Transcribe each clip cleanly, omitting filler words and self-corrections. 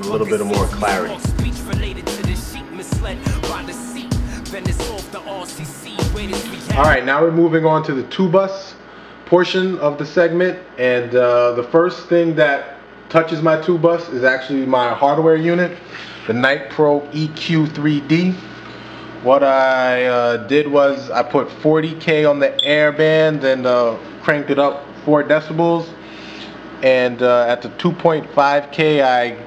a little bit of more clarity. Alright, now we're moving on to the 2-bus portion of the segment, and the first thing that touches my 2-bus is actually my hardware unit, the Night Pro EQ3D. What I did was I put 40K on the air band and cranked it up 4 decibels, and at the 2.5K I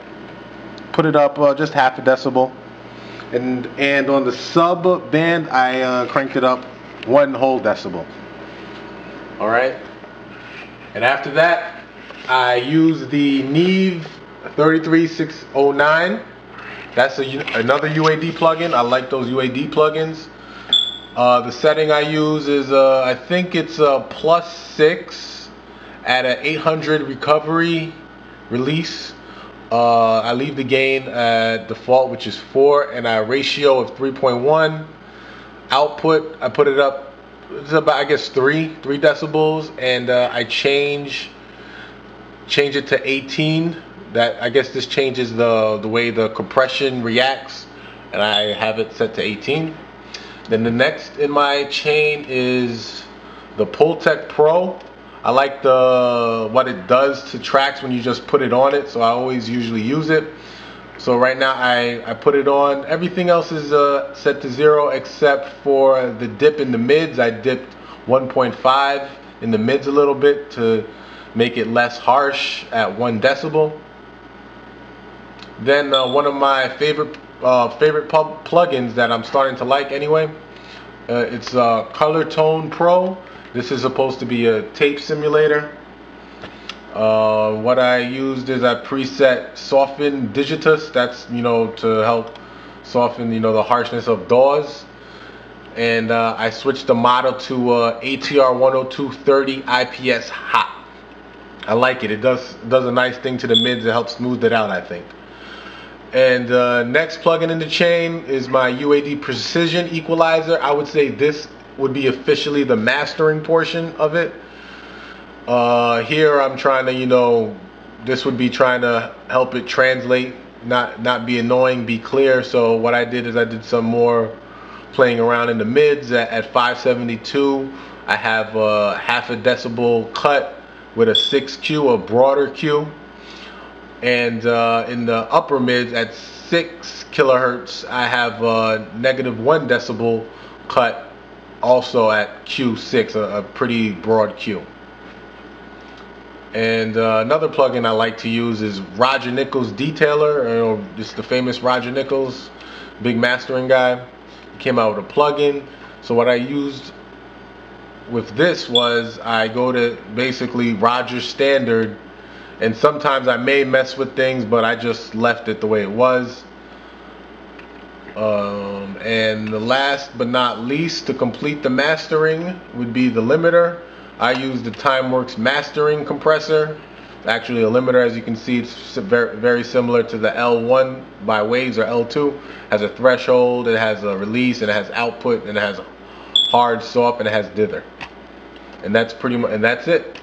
put it up just half a decibel, and on the sub band I cranked it up 1 whole decibel. Alright, and after that I use the Neve 33609. That's another UAD plugin. I like those UAD plugins. The setting I use is I think it's a +6 at an 800 recovery release. I leave the gain at default, which is 4, and a ratio of 3.1. Output, I put it up, it's about, I guess, 3 decibels, and I change it to 18. That, I guess this changes the way the compression reacts, and I have it set to 18. Then the next in my chain is the Pultec Pro. I like what it does to tracks when you just put it on it, so I always usually use it. So right now I put it on. Everything else is set to 0 except for the dip in the mids. I dipped 1.5 in the mids a little bit to make it less harsh at 1 decibel. Then one of my favorite plugins that I'm starting to like anyway, it's Color Tone Pro. This is supposed to be a tape simulator. What I used is I preset Soften Digitus. That's, to help soften, the harshness of DAWs. And I switched the model to ATR 10230 IPS Hot. I like it. It does a nice thing to the mids. It helps smooth it out, I think. And next plugin in the chain is my UAD Precision Equalizer. I would say this would be officially the mastering portion of it. Here I'm trying to, this would be trying to help it translate, not be annoying, be clear. So what I did is I did some more playing around in the mids at 572. I have a half a decibel cut with a 6Q, a broader Q. And in the upper mids at 6 kilohertz, I have a -1 decibel cut, also at Q6, a pretty broad Q. And another plugin I like to use is Roger Nichols Detailer. Just the famous Roger Nichols, big mastering guy. He came out with a plugin. So what I used with this was I go to basically Roger's standard, and sometimes I may mess with things, but I just left it the way it was. And the last but not least, to complete the mastering, would be the limiter. I use the Timeworks mastering compressor. It's actually a limiter. As you can see, it's very similar to the L1 by Waves, or L2. It has a threshold, it has a release, and it has output, and it has hard, soft, and it has dither. And that's pretty much, and that's it.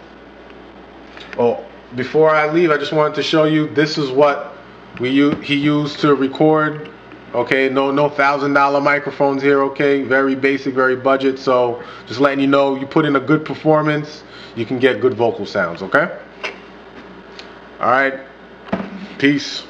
Oh, before I leave, I just wanted to show you, this is what he used to record. Okay, no $1,000 microphones here. Okay, very basic, very budget. So just letting you know, you put in a good performance, you can get good vocal sounds. Okay. All right. Peace.